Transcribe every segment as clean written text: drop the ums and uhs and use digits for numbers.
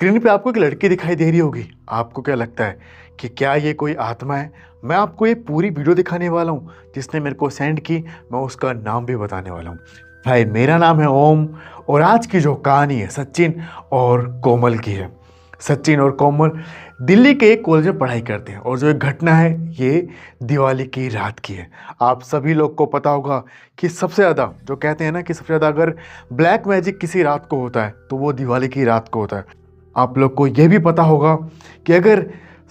Screen पे आपको एक लड़की दिखाई दे रही होगी। आपको क्या लगता है कि क्या ये कोई आत्मा है? मैं आपको ये पूरी वीडियो दिखाने वाला हूँ। जिसने मेरे को सेंड की, मैं उसका नाम भी बताने वाला हूँ। भाई, मेरा नाम है ओम और आज की जो कहानी है सचिन और कोमल की है। सचिन और कोमल दिल्ली के एक कॉलेज में पढ़ाई करते हैं और जो एक घटना है ये दिवाली की रात की है। आप सभी लोग को पता होगा कि सबसे ज़्यादा जो कहते हैं ना कि सबसे ज़्यादा अगर ब्लैक मैजिक किसी रात को होता है तो वो दिवाली की रात को होता है। आप लोग को ये भी पता होगा कि अगर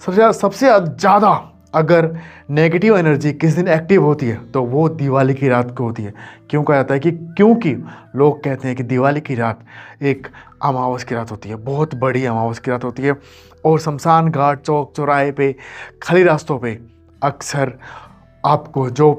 सबसे ज़्यादा अगर नेगेटिव एनर्जी किस दिन एक्टिव होती है तो वो दिवाली की रात को होती है। क्यों कहा जाता है कि क्योंकि लोग कहते हैं कि दिवाली की रात एक अमावस की रात होती है, बहुत बड़ी अमावस की रात होती है। और शमशान घाट, चौक चौराहे पे, खाली रास्तों पे अक्सर आपको जो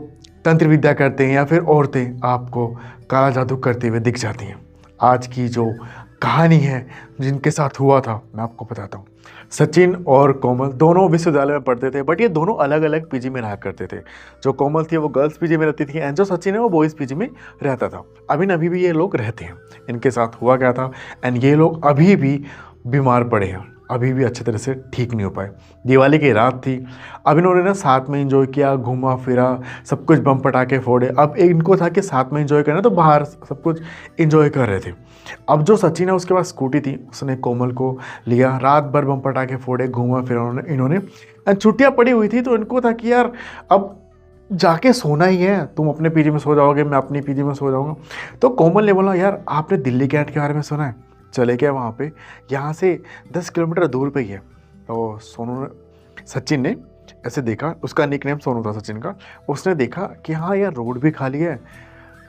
तंत्र विद्या करते हैं या फिर औरतें आपको काला जादू करते हुए दिख जाती हैं। आज की जो कहानी है जिनके साथ हुआ था मैं आपको बताता हूँ। सचिन और कोमल दोनों विश्वविद्यालय में पढ़ते थे, बट ये दोनों अलग अलग पीजी में रहा करते थे। जो कोमल थी वो गर्ल्स पीजी में रहती थी एंड जो सचिन है वो बॉयज़ पीजी में रहता था। अभी भी ये लोग रहते हैं। इनके साथ हुआ क्या था एंड ये लोग अभी भी बीमार पड़े हैं, अभी भी अच्छी तरह से ठीक नहीं हो पाए। दिवाली की रात थी। अब इन्होंने ना साथ में एंजॉय किया, घूमा फिरा, सब कुछ बम पटाखे फोड़े। अब इनको था कि साथ में एंजॉय करना, तो बाहर सब कुछ एंजॉय कर रहे थे। अब जो सचिन है उसके पास स्कूटी थी, उसने कोमल को लिया, रात भर बम पटाखे फोड़े, घूमा फिरा इन्होंने छुट्टियाँ पड़ी हुई थी तो इनको था कि यार अब जाके सोना ही है, तुम अपने पीजी में सो जाओगे, मैं अपनी पीजी में सो जाऊँगा। तो कोमल ने बोला, यार आपने दिल्ली कैंट के बारे में सुना है? चले गए वहाँ पे, यहाँ से 10 किलोमीटर दूर पे ही है। तो सचिन ने ऐसे देखा, उसका निकनेम सोनू था सचिन का। उसने देखा कि हाँ यार रोड भी खाली है,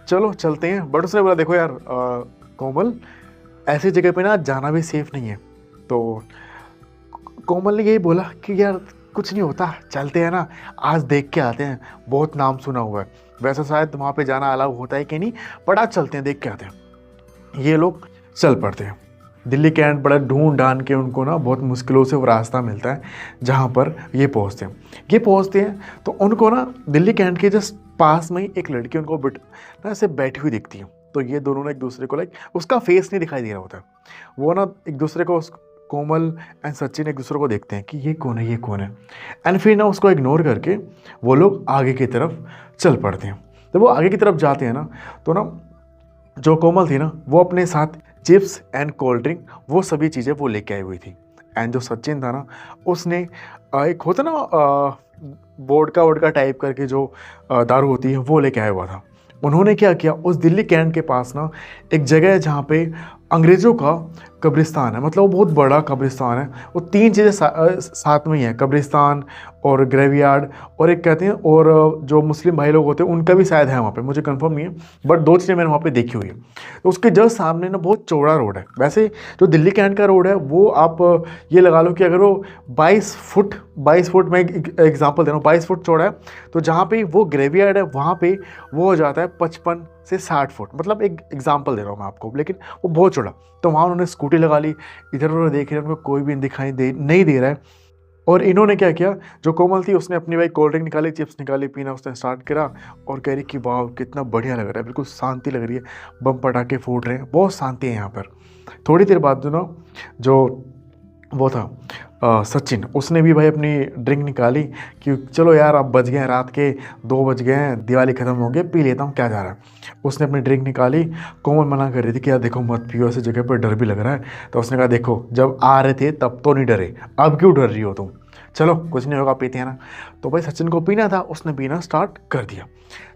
चलो चलते हैं। बट उसने बोला, देखो यार कोमल, ऐसी जगह पे ना जाना भी सेफ नहीं है। तो कोमल ने यही बोला कि यार कुछ नहीं होता, चलते हैं ना, आज देख के आते हैं, बहुत नाम सुना हुआ है। वैसे शायद वहाँ पे जाना अलाउ होता है कि नहीं, बट आज चलते हैं, देख के आते हैं। ये लोग चल पड़ते हैं। दिल्ली कैंट बड़ा ढूंढ ढांड के उनको ना बहुत मुश्किलों से वो रास्ता मिलता है जहाँ पर ये पहुँचते हैं। तो उनको ना दिल्ली कैंट के जस्ट पास में ही एक लड़की उनको ना ऐसे बैठी हुई दिखती है। तो ये दोनों ना एक दूसरे को उसका फेस नहीं दिखाई दे रहा होता है, वो ना एक दूसरे को, कोमल एंड सचिन एक दूसरे को देखते हैं कि ये कौन है, ये कौन है। एंड फिर ना उसको इग्नोर करके वो लोग आगे की तरफ चल पड़ते हैं। जब वो आगे की तरफ जाते हैं ना तो ना जो कोमल थी ना वो अपने साथ चिप्स एंड कोल्ड ड्रिंक वो सभी चीज़ें वो लेके आई हुई थी। एंड जो सचिन था ना उसने एक होता ना वोडका टाइप करके जो दारू होती है वो लेके आया हुआ था। उन्होंने क्या किया, उस दिल्ली कैंट के पास ना एक जगह है जहाँ पे अंग्रेज़ों का कब्रिस्तान है, मतलब वो बहुत बड़ा कब्रिस्तान है। वो तीन चीज़ें साथ में ही हैं, कब्रिस्तान और ग्रेवयार्ड और एक कहते हैं, और जो मुस्लिम भाई लोग होते हैं उनका भी शायद है वहाँ पे, मुझे कंफर्म नहीं है, बट दो चीज़ें मैंने वहाँ पे देखी हुई है। तो उसके जस्ट सामने ना बहुत चौड़ा रोड है। वैसे जो दिल्ली कैंट का रोड है वो आप ये लगा लो कि अगर वो 22 फुट मैं एग्जाम्पल दे रहा हूँ, 22 फुट चौड़ा है, तो जहाँ पे वो ग्रेवयार्ड है वहाँ पे वो हो जाता है 55 से 60 फुट, मतलब एक एग्जाम्पल दे रहा हूँ मैं आपको, लेकिन वो बहुत चौड़ा। तो वहाँ उन्होंने स्कूटी लगा ली, इधर उधर देख रहे हैं, उनको कोई भी नहीं दे रहा है। और इन्होंने क्या किया, जो कोमल थी उसने अपनी भाई कोल्ड ड्रिंक निकाली, चिप्स निकाली, पीना उसने स्टार्ट करा और कह रही कि वाह कितना बढ़िया लग रहा है, बिल्कुल शांति लग रही है, बम पटाखे फूट रहे हैं, बहुत शांति है यहाँ पर। थोड़ी देर बाद जो वो था सचिन, उसने भी भाई अपनी ड्रिंक निकाली कि चलो यार अब बज गए हैं, रात के 2 बज गए हैं, दिवाली ख़त्म हो गई, पी लेता हूँ, क्या जा रहा है। उसने अपनी ड्रिंक निकाली। कोमल मना कर रही थी कि यार देखो मत पियो, ऐसी जगह पर डर भी लग रहा है। तो उसने कहा, देखो जब आ रहे थे तब तो नहीं डरे, अब क्यों डर रही हो तुम, चलो कुछ नहीं होगा, पीते हैं ना। तो भाई सचिन को पीना था, उसने पीना स्टार्ट कर दिया।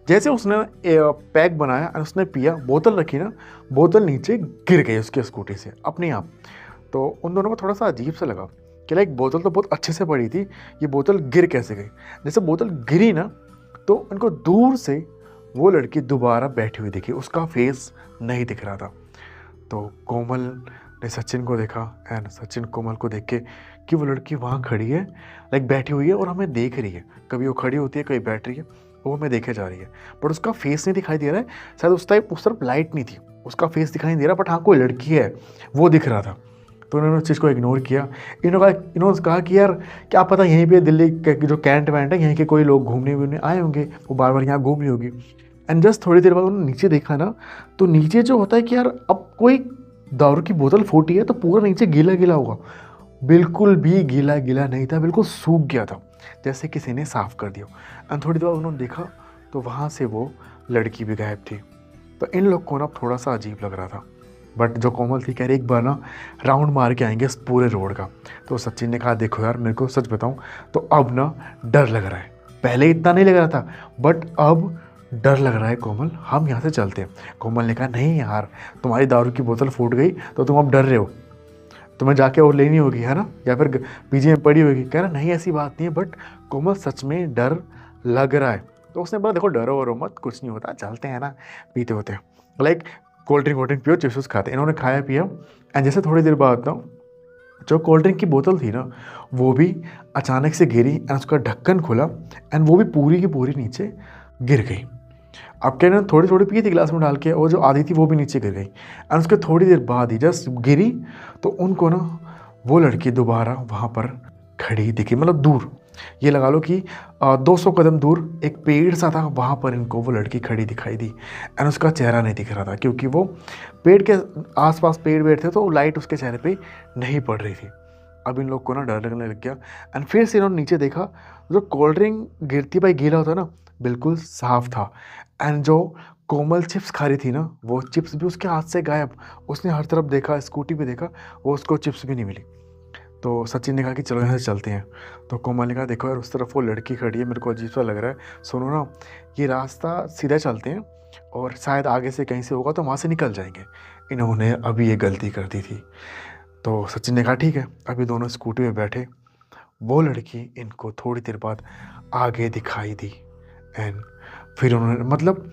जैसे उसने पैक बनाया और उसने पिया, बोतल रखी ना, बोतल नीचे गिर गई उसकी स्कूटी से अपने आप। तो उन दोनों को थोड़ा सा अजीब सा लगा कि लाइक बोतल तो बहुत अच्छे से पड़ी थी, ये बोतल गिर कैसे गई। जैसे बोतल गिरी ना तो उनको दूर से वो लड़की दोबारा बैठी हुई दिखी, उसका फेस नहीं दिख रहा था। तो कोमल ने सचिन को देखा एंड सचिन कोमल को देख के कि वो लड़की वहाँ खड़ी है, लाइक बैठी हुई है और हमें देख रही है। कभी वो खड़ी होती है, कभी बैठ रही है, वो हमें देखे जा रही है, बट उसका फेस नहीं दिखाई दे रहा है। शायद उस तरफ लाइट नहीं थी, उसका फेस दिखाई नहीं दे रहा, बट हाँ कोई लड़की है वो दिख रहा था। तो उन्होंने उस चीज़ को इग्नोर किया। इन्होंने कहा कि यार क्या पता यहीं पे दिल्ली के जो कैंट वैंट है, यहीं के कोई लोग घूमने आए होंगे, वो बार बार यहाँ घूम रही होगी। एंड जस्ट थोड़ी देर बाद उन्होंने नीचे देखा ना, तो नीचे जो होता है कि यार अब कोई दारू की बोतल फूटी है तो पूरा नीचे गीला गीला होगा, बिल्कुल भी गीला गीला नहीं था, बिल्कुल सूख गया था, जैसे किसी ने साफ कर दिया। एंड थोड़ी देर बाद उन्होंने देखा तो वहाँ से वो लड़की भी गायब थी। तो इन लोग को ना थोड़ा सा अजीब लग रहा था, बट जो कोमल थी कह रही एक बार ना राउंड मार के आएंगे इस पूरे रोड का। तो सचिन ने कहा देखो यार, मेरे को सच बताऊं तो अब ना डर लग रहा है, पहले इतना नहीं लग रहा था बट अब डर लग रहा है कोमल, हम यहाँ से चलते हैं। कोमल ने कहा नहीं यार, तुम्हारी दारू की बोतल फूट गई तो तुम अब डर रहे हो, तुम्हें जाके और लेनी होगी है ना, या फिर पीजी में पड़ी होगी। कह रहा नहीं ऐसी बात नहीं है, बट कोमल सच में डर लग रहा है। तो उसने बोला देखो डरो वरो मत, कुछ नहीं होता, चलते हैं ना, पीते होते हैं, लाइक कोल्ड ड्रिंक पियो, चिप्स खाते। इन्होंने खाया पिया एंड जैसे थोड़ी देर बाद ना जो कोल्ड ड्रिंक की बोतल थी ना वो भी अचानक से गिरी एंड उसका ढक्कन खुला एंड वो भी पूरी की पूरी नीचे गिर गई। अब क्या ना थोड़ी थोड़ी पी थी गिलास में डाल के, और जो आधी थी वो भी नीचे गिर गई एंड उसके थोड़ी देर बाद ही जस्ट गिरी तो उनको ना वो लड़की दोबारा वहाँ पर खड़ी दिखी, मतलब दूर, ये लगा लो कि 200 कदम दूर एक पेड़ सा था, वहाँ पर इनको वो लड़की खड़ी दिखाई दी एंड उसका चेहरा नहीं दिख रहा था क्योंकि वो पेड़ के आसपास पेड़ वेड़ थे तो लाइट उसके चेहरे पे नहीं पड़ रही थी। अब इन लोग को ना डर लगने लग गया एंड फिर से इन्होंने नीचे देखा, जो कोल्ड ड्रिंक गिरती भाई गीला होता ना बिल्कुल साफ था एंड जो कोमल चिप्स खा रही थी ना वो चिप्स भी उसके हाथ से गायब। उसने हर तरफ देखा, स्कूटी पे देखा, वो उसको चिप्स भी नहीं मिली। तो सचिन ने कहा कि चलो यहाँ से चलते हैं। तो कोमल ने कहा देखो यार उस तरफ वो लड़की खड़ी है, मेरे को अजीब सा लग रहा है, सुनो ना ये रास्ता सीधा चलते हैं और शायद आगे से कहीं से होगा तो वहाँ से निकल जाएंगे। इन्होंने अभी ये गलती कर दी थी। तो सचिन ने कहा ठीक है। अभी दोनों स्कूटी में बैठे, वो लड़की इनको थोड़ी देर बाद आगे दिखाई दी एंड फिर उन्होंने मतलब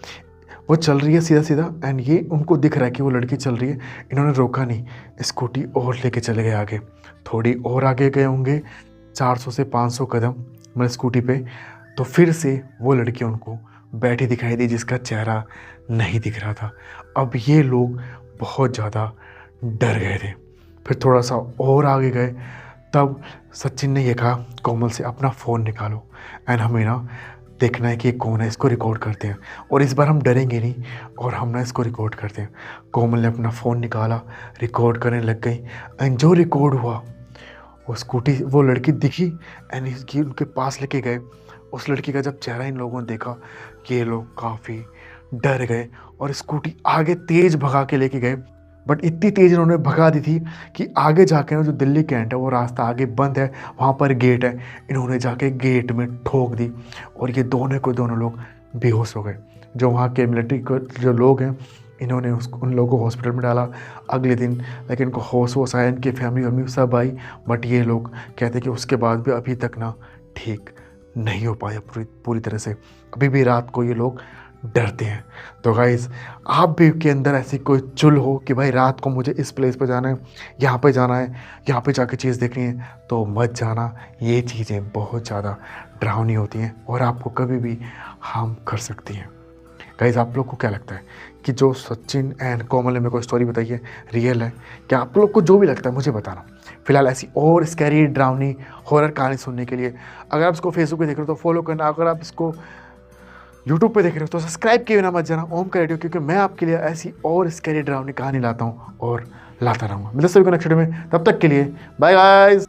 वो चल रही है सीधा सीधा एंड ये उनको दिख रहा है कि वो लड़की चल रही है। इन्होंने रोका नहीं, स्कूटी और लेके चले गए आगे, थोड़ी और आगे गए होंगे 400 से 500 कदम मतलब स्कूटी पे। तो फिर से वो लड़की उनको बैठी दिखाई दी जिसका चेहरा नहीं दिख रहा था। अब ये लोग बहुत ज़्यादा डर गए थे। फिर थोड़ा सा और आगे गए, तब सचिन ने ये कहा कोमल से अपना फ़ोन निकालो एंड हमें ना देखना है कि ये कौन है, इसको रिकॉर्ड करते हैं और इस बार हम डरेंगे नहीं और हम ना इसको रिकॉर्ड करते हैं। कोमल ने अपना फ़ोन निकाला, रिकॉर्ड करने लग गई एंड जो रिकॉर्ड हुआ वो स्कूटी वो लड़की दिखी एंड इसकी उनके पास लेके गए। उस लड़की का जब चेहरा इन लोगों ने देखा कि ये लोग काफ़ी डर गए और स्कूटी आगे तेज़ भगा के लेके गए। बट इतनी तेज़ इन्होंने भगा दी थी कि आगे जाके ना जो दिल्ली कैंट है वो रास्ता आगे बंद है, वहाँ पर गेट है, इन्होंने जाके गेट में ठोक दी और ये दोनों लोग बेहोश हो गए। जो वहाँ के मिलिट्री के जो लोग हैं इन्होंने उन लोगों को हॉस्पिटल में डाला। अगले दिन लेकिन इनको होश वोश आया, इनकी फैमिली वैमिली सब आई, बट ये लोग कहते कि उसके बाद भी अभी तक ना ठीक नहीं हो पाया पूरी तरह से, अभी भी रात को ये लोग डरते हैं। तो गाइज़ आप भी के अंदर ऐसी कोई चुल हो कि भाई रात को मुझे इस प्लेस पे जाना है, यहाँ पे जाना है, यहाँ पे जाके चीज़ देखनी है, तो मत जाना। ये चीज़ें बहुत ज़्यादा डरावनी होती हैं और आपको कभी भी हार्म कर सकती हैं। गाइज़ आप लोग को क्या लगता है कि जो सचिन एंड कोमल ने मेरे को स्टोरी बताई है रियल है? क्या आप लोग को जो भी लगता है मुझे बताना। फिलहाल ऐसी और स्कैरी डरावनी हॉरर कहानी सुनने के लिए अगर आप इसको फेसबुक पे देख रहे हो तो फॉलो करना, अगर आप इसको यूट्यूब पे देख रहे हो तो सब्सक्राइब किए बिना मत जाना ओम का रेडियो, क्योंकि मैं आपके लिए ऐसी और स्कैरी डरावनी कहानी लाता हूँ और लाता रहूँगा। मिलते सभी को नेक्स्ट वीडियो में, तब तक के लिए बाय गाइस।